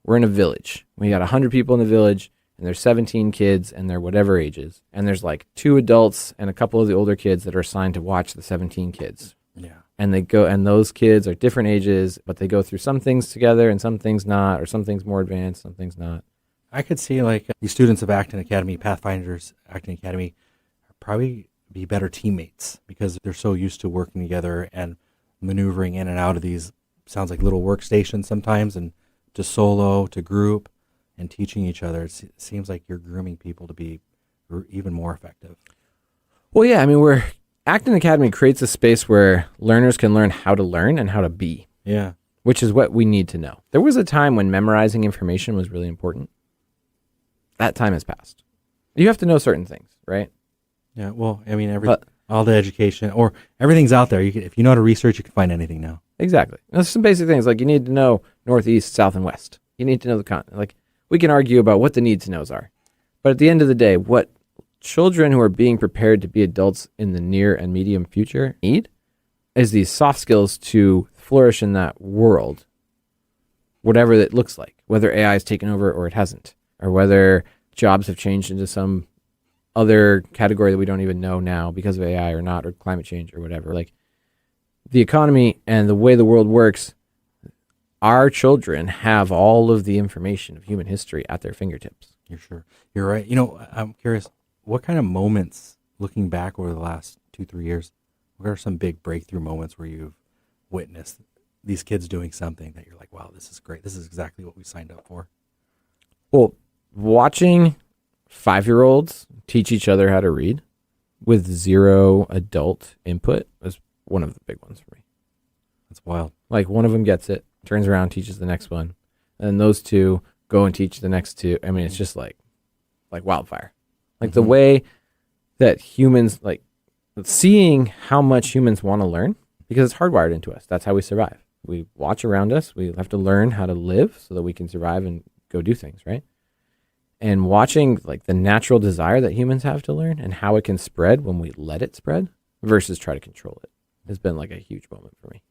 we're in a village. We got 100 people in the village, and there's 17 kids, and they're whatever ages. And there's like 2 adults and a couple of the older kids that are assigned to watch the 17 kids. Yeah. And those kids are different ages, but they go through some things together and some things not, or some things more advanced, some things not. I could see like the students of Acton Academy, Pathfinders Acton Academy, are probably be better teammates because they're so used to working together and maneuvering in and out of these, sounds like little workstations sometimes, and to solo, to group, and teaching each other. It seems like you're grooming people to be even more effective. Well, yeah, I mean, Acton Academy creates a space where learners can learn how to learn and how to be. Yeah. Which is what we need to know. There was a time when memorizing information was really important. That time has passed. You have to know certain things, right? Yeah, well, I mean, all the education, or everything's out there. If you know how to research, you can find anything now. Exactly. There's some basic things, like you need to know northeast, south, and west. You need to know the continent. Like, we can argue about what the need to knows are. But at the end of the day, what children who are being prepared to be adults in the near and medium future need is these soft skills to flourish in that world, whatever it looks like, whether AI has taken over or it hasn't, or whether jobs have changed into some other category that we don't even know now because of AI or not, or climate change or whatever. Like, the economy and the way the world works, our children have all of the information of human history at their fingertips. You're right. You know, I'm curious, what kind of moments, looking back over the last 2-3 years, what are some big breakthrough moments where you've witnessed these kids doing something that you're like, wow, this is great. This is exactly what we signed up for? Well, watching 5-year-olds teach each other how to read with zero adult input was one of the big ones for me. That's wild. Like, one of them gets it, turns around, teaches the next one, and then those two go and teach the next two. I mean, it's just like wildfire. Like, the way that humans, like, seeing how much humans want to learn, because it's hardwired into us. That's how we survive. We watch around us. We have to learn how to live so that we can survive and go do things, right? And watching, like, the natural desire that humans have to learn and how it can spread when we let it spread versus try to control it has been like a huge moment for me.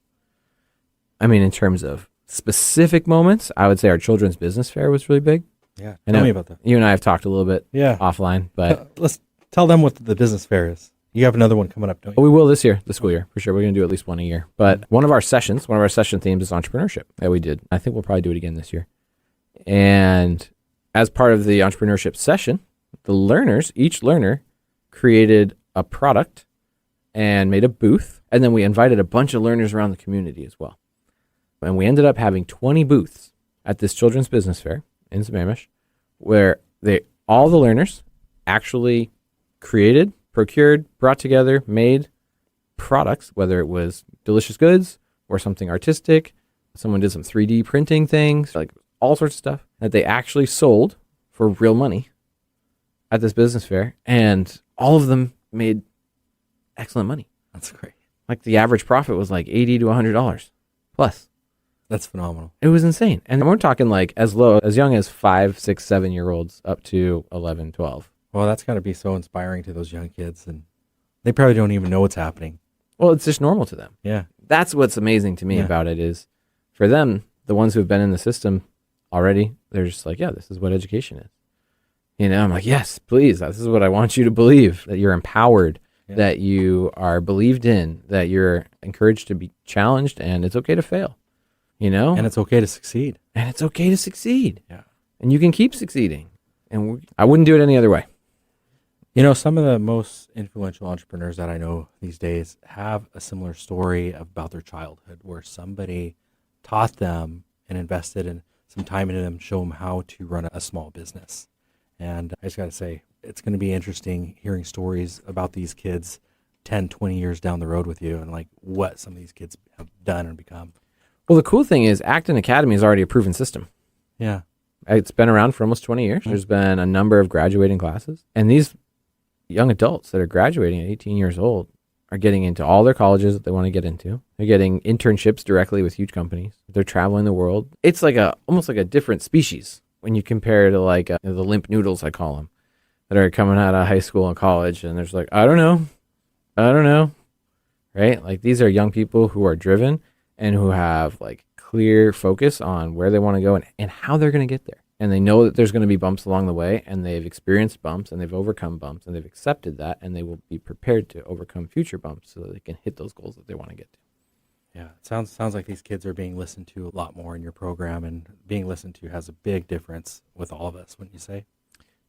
I mean, in terms of specific moments, I would say our children's business fair was really big. Yeah, tell me about that. You and I have talked a little bit offline, but let's tell them what the business fair is. You have another one coming up, don't you? We will this year, the school year, for sure. We're going to do at least one a year. But one of our session themes is entrepreneurship that we did. I think we'll probably do it again this year. And as part of the entrepreneurship session, each learner created a product and made a booth. And then we invited a bunch of learners around the community as well. And we ended up having 20 booths at this children's business fair in Sammamish, where all the learners actually created, procured, brought together, made products, whether it was delicious goods or something artistic. Someone did some 3D printing things, like all sorts of stuff that they actually sold for real money at this business fair. And all of them made excellent money. That's great. Like, the average profit was like $80 to $100 plus. That's phenomenal. It was insane. And we're talking like as young as 5, 6, 7-year-olds up to 11, 12. Well, that's got to be so inspiring to those young kids. And they probably don't even know what's happening. Well, it's just normal to them. Yeah. That's what's amazing to me about it is, for them, the ones who've been in the system already, they're just like, yeah, this is what education is. You know, I'm like, yes, please. This is what I want you to believe, that you're empowered, that you are believed in, that you're encouraged to be challenged, and it's okay to fail. You know? And it's okay to succeed. Yeah. And you can keep succeeding. And I wouldn't do it any other way. You know, some of the most influential entrepreneurs that I know these days have a similar story about their childhood where somebody taught them and invested in some time into them, show them how to run a small business. And I just got to say, it's going to be interesting hearing stories about these kids 10, 20 years down the road with you and like what some of these kids have done and become. Well, the cool thing is Acton Academy is already a proven system. Yeah. It's been around for almost 20 years. There's been a number of graduating classes. And these young adults that are graduating at 18 years old are getting into all their colleges that they want to get into. They're getting internships directly with huge companies. They're traveling the world. It's like almost like a different species when you compare to like the limp noodles, I call them, that are coming out of high school and college. And there's like, I don't know. Right? Like, these are young people who are driven and who have like clear focus on where they want to go and how they're going to get there. And they know that there's going to be bumps along the way, and they've experienced bumps, and they've overcome bumps, and they've accepted that, and they will be prepared to overcome future bumps so that they can hit those goals that they want to get to. Yeah, it sounds like these kids are being listened to a lot more in your program, and being listened to has a big difference with all of us, wouldn't you say?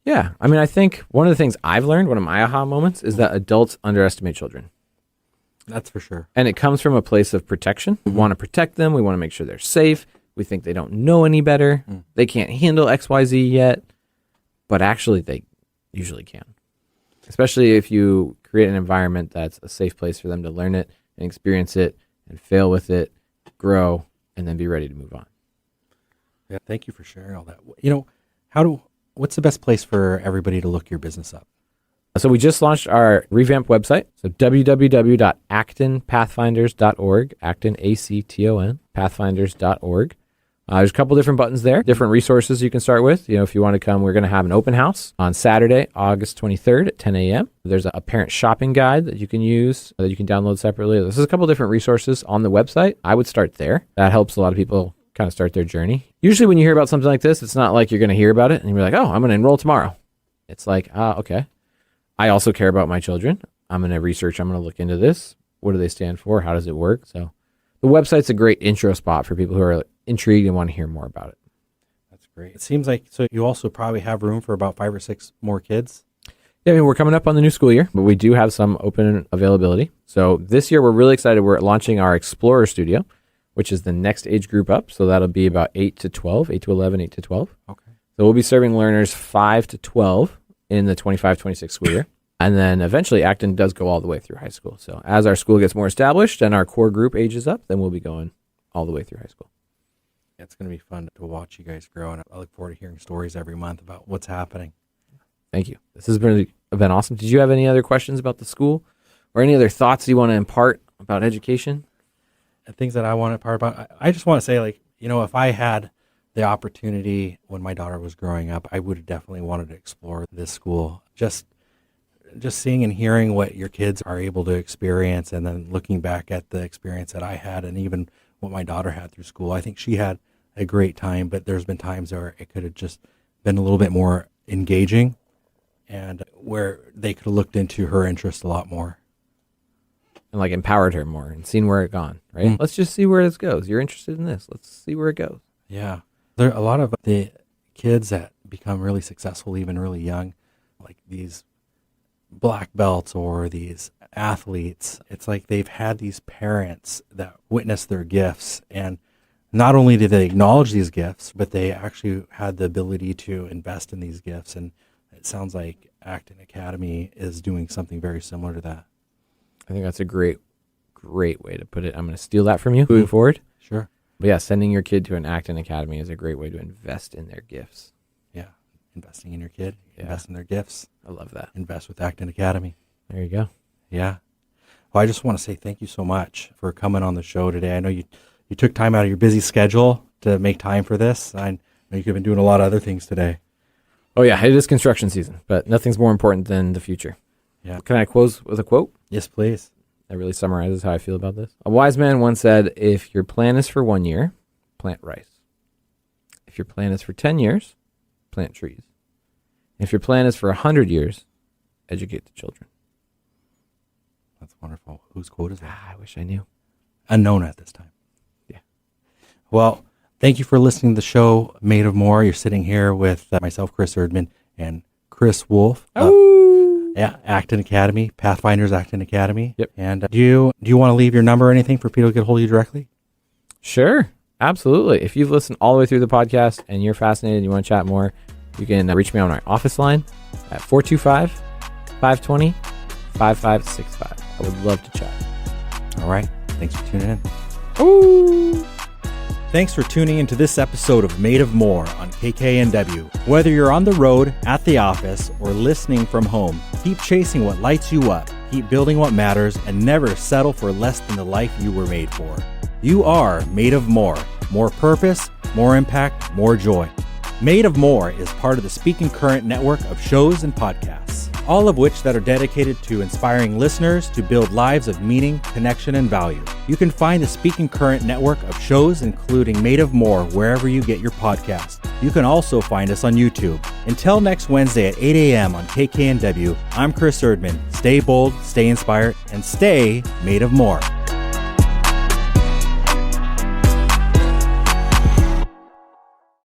Yeah. I mean, I think one of the things I've learned, one of my aha moments, is that adults underestimate children. That's for sure. And it comes from a place of protection. We want to protect them. We want to make sure they're safe. We think they don't know any better. They can't handle XYZ yet. But actually, they usually can. Especially if you create an environment that's a safe place for them to learn it and experience it and fail with it, grow, and then be ready to move on. Yeah, thank you for sharing all that. What's the best place for everybody to look your business up? So we just launched our revamped website. So www.actonpathfinders.org, Acton, A-C-T-O-N, pathfinders.org. There's a couple different buttons there, different resources you can start with. If you want to come, we're going to have an open house on Saturday, August 23rd at 10 a.m. There's a parent shopping guide that you can use, that you can download separately. There's a couple different resources on the website. I would start there. That helps a lot of people kind of start their journey. Usually when you hear about something like this, it's not like you're going to hear about it and you're like, oh, I'm going to enroll tomorrow. It's like, okay. I also care about my children. I'm going to research. I'm going to look into this. What do they stand for? How does it work? So the website's a great intro spot for people who are intrigued and want to hear more about it. That's great. It seems like, so you also probably have room for about 5 or 6 more kids? Yeah, I mean, we're coming up on the new school year, but we do have some open availability. So this year we're really excited. We're launching our Explorer Studio, which is the next age group up. So that'll be about 8 to 12, 8 to 11, 8 to 12. Okay. So we'll be serving learners 5 to 12 in the 25-26 school year. And then eventually Acton does go all the way through high school. So as our school gets more established and our core group ages up, then we'll be going all the way through high school. It's going to be fun to watch you guys grow, and I look forward to hearing stories every month about what's happening. Thank you. This has been awesome. Did you have any other questions about the school or any other thoughts you want to impart about education? And things that I want to impart about, I just want to say, if I had the opportunity when my daughter was growing up, I would have definitely wanted to explore this school. Just seeing and hearing what your kids are able to experience, and then looking back at the experience that I had and even what my daughter had through school. I think she had a great time, but there's been times where it could have just been a little bit more engaging and where they could have looked into her interest a lot more. And empowered her more and seen where it gone, right? Mm-hmm. Let's just see where this goes. You're interested in this. Let's see where it goes. Yeah. There are a lot of the kids that become really successful, even really young, like these black belts or these athletes. It's like they've had these parents that witness their gifts, and not only did they acknowledge these gifts, but they actually had the ability to invest in these gifts. And it sounds like Acton Academy is doing something very similar to that. I think that's a great way to put it. I'm going to steal that from you moving forward. Sure. But yeah, sending your kid to an Acton Academy is a great way to invest in their gifts. Yeah. Investing in your kid, invest in their gifts. I love that. Invest with Acton Academy. There you go. Yeah. Well, I just want to say thank you so much for coming on the show today. I know you took time out of your busy schedule to make time for this. I know you could have been doing a lot of other things today. Oh, yeah. It is construction season, but nothing's more important than the future. Yeah. Can I close with a quote? Yes, please. That really summarizes how I feel about this. A wise man once said, if your plan is for 1 year, plant rice. If your plan is for 10 years, plant trees. If your plan is for 100 years, educate the children. That's wonderful. Whose quote is that? I wish I knew. Unknown at this time. Yeah. Well, thank you for listening to the show, Made of More. You're sitting here with myself, Chris Erdmann, and Chris Wolf. Acton Academy, Pathfinders Acton Academy. Yep. And do you want to leave your number or anything for people to get hold of you directly? Sure. Absolutely. If you've listened all the way through the podcast and you're fascinated and you want to chat more, you can reach me on our office line at 425-520-5565. I would love to chat. All right. Thanks for tuning in. Ooh. Thanks for tuning into this episode of Made of More on KKNW. Whether you're on the road, at the office, or listening from home, keep chasing what lights you up, keep building what matters, and never settle for less than the life you were made for. You are made of more. More purpose, more impact, more joy. Made of More is part of the Speaking Current network of shows and podcasts, all of which that are dedicated to inspiring listeners to build lives of meaning, connection, and value. You can find the Speaking Current network of shows, including Made of More, wherever you get your podcast. You can also find us on YouTube. Until next Wednesday at 8 a.m. on KKNW, I'm Chris Erdmann. Stay bold, stay inspired, and stay made of more.